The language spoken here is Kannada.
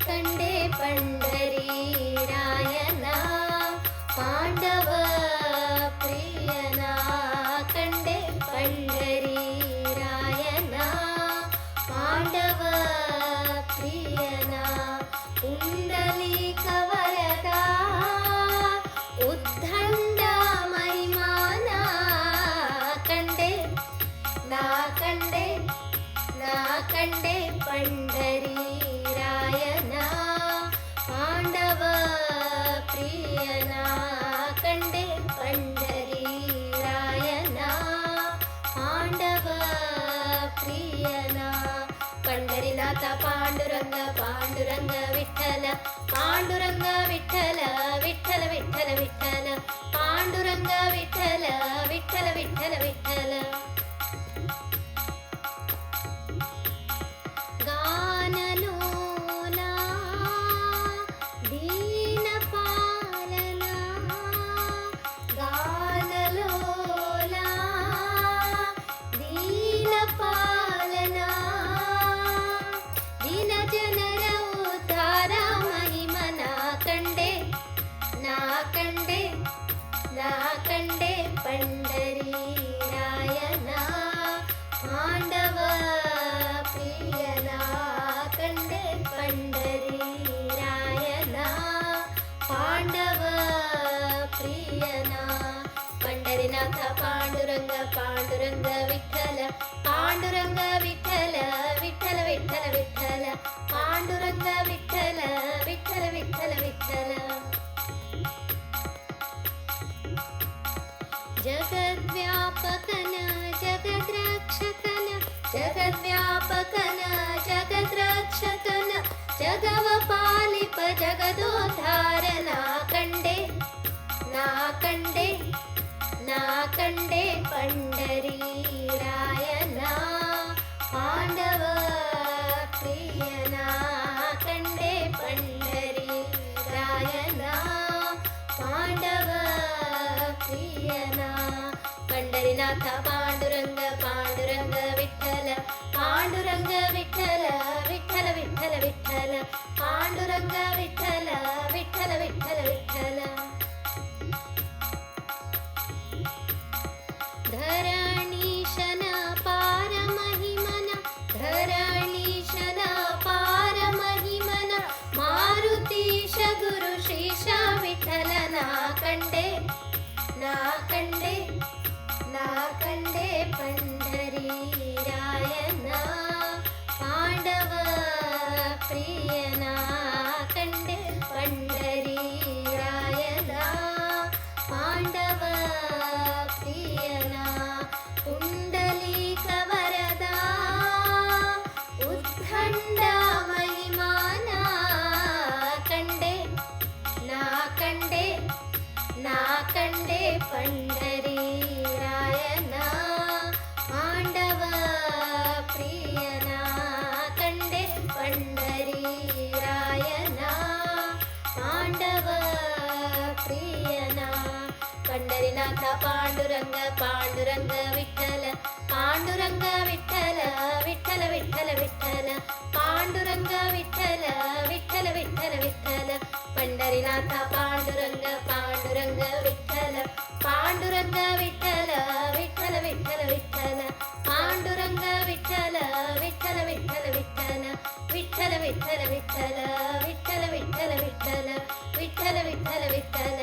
ಕಂಡೆ ಪಂಡರಿ ರಾಯನ ಪಾಂಡವ ಪ್ರಿಯನ ಕಂಡೆ ಪಂಡರಿ ರಾಯನ ಪಾಂಡವ ಪ್ರಿಯನ ಪುಂಡಲೀಕ ವರದ ಉದ್ದಂಡ ಮಹಿಮಾನ ಕಂಡೆ ನಾ ಕಂಡೆ ಪಂಡರಿ ರಾಯನ ಪಾಂಡವ ಪ್ರಿಯನ ಕಂಡೆ ಪಂಡರಿ ರಾಯನ ಪಾಂಡವ ಪ್ರಿಯನ ಪಂಡರಿನಾಥ ಪಾಂಡುರಂಗ ಪಾಂಡುರಂಗ ವಿಠಲ ಪಾಂಡುರಂಗ ವಿಠಲ ವಿಠಲ ವಿಠಲ ವಿಠಲ ಪಾಂಡುರಂಗ ವಿಠಲ ವಿಠಲ ವಿಠಲ ವಿಠಲ ಗಾನಲೋಲ ದೀನಪಾಲನ ಗಾನಲೋಲ ದೀನಪಾಲನ ದೀನ ಜನರ ಉದ್ಧಾರ ಮಹಿಮನ ಕಂಡೆ ನಾ ಕಂಡೆ ಪಂಡರಿ ರಾಯನ ಪಾಂಡವ ಪ್ರಿಯನ ಕಂಡೆ ಪಂಡರಿ ರಾಯನ ಪಾಂಡವ ಪ್ರಿಯನ ಪಂಡರಿನಾಥ ಪಾಂಡುರಂಗ ಪಾಂಡುರಂಗ ವಿಠಲ ಪಾಂಡುರಂಗ ವಿಠಲ ವಿಠಲ ವಿಠಲ ವಿಠಲ ಪಾಂಡುರಂಗ ವಿಠಲ ವಿಠಲ ವಿಠಲ ವಿಠಲ ಜಗದ್ವ್ಯಾಪಕನ ಜಗದ್ರಕ್ಷಕನ ಜಗದ್ವ್ಯಾಪಕನ ಜಗದ್ರಕ್ಷಕನ ಜಗವ ಪಾಲಿಪ ಜಗದೋದ್ಧಾರನ ಕಂಡೆ ನಾ ಕಂಡೆ ಪಂಡರಿ ರಾಯನ ಪಾಂಡವ ಪ್ರಿಯನ ಕಂಡೆ ಪಂಡರಿ ರಾಯನ ಪಾಂಡವ ಪ್ರಿಯನ ಪಂಡರಿನಾಥ ಪಾಂಡುರಂಗ ಪಾಂಡುರಂಗ ವಿಠಲ ಪಾಂಡುರಂಗ ವಿಠಲ ವಿಠಲ ವಿಠಲ ವಿಠಲ ಪಾಂಡುರಂಗ ವಿಠಲ ವಿಠಲ ವಿಠಲ ವಿಠಲ ಧರಣೀಶನ ಪಾರ ಮಹಿಮನ ಧರಣೀಶನ ಪಾರ ಮಹಿಮನ ಮಾರುತೀಶ ಗುರು ಶ್ರೀಶ ವಿಠಲನ ಕಂಡೆ ನಾ ಕಂಡೆ ಪಂಡರಿ ರಾಯನ ಪಾಂಡವ ಪ್ರಿಯನ ಕಂಡೆ ಪಂಡರಿ ರಾಯನ ಪಾಂಡವ ಪ್ರಿಯನ ಪುಂಡಲೀಕ ವರದ ಉದ್ದಂಡ ಮಹಿಮಾನ ಕಂಡೆ ನಾ ಕಂಡೆ ಪಂಡರಿ ರಾಯನ ಪಾಂಡವ ಪ್ರಿಯನ ಕಂಡೆ ಪಂಡರಿ ರಾಯನ ಪಾಂಡವ ಪ್ರಿಯನ ಪಂಡರಿನಾಥ ಪಾಂಡುರಂಗ ಪಾಂಡುರಂಗ ವಿಠಲ ಪಾಂಡುರಂಗ ವಿಠಲ ವಿಠಲ ವಿಠಲ ವಿಠಲ ಪಾಂಡುರಂಗ ವಿಠಲ ವಿಠಲ ವಿಠಲ ವಿಠಲ ಪಂಡರಿನಾಥ ಪಾಂಡುರಂಗ ಪಾಂಡುರಂಗ ವಿಠಲ ಪಾಂಡುರಂಗ ವಿಠಲ ವಿಠಲ ವಿಠಲ ವಿಠಲ ಪಾಂಡುರಂಗ ವಿಠಲ ವಿಠಲ ವಿಠಲ ವಿಠಲ ವಿಠಲ ವಿಠಲ ವಿಠಲ ವಿಠಲ ವಿಠಲ ವಿಠಲ ವಿಠಲ ವಿಠಲ ವಿಠಲ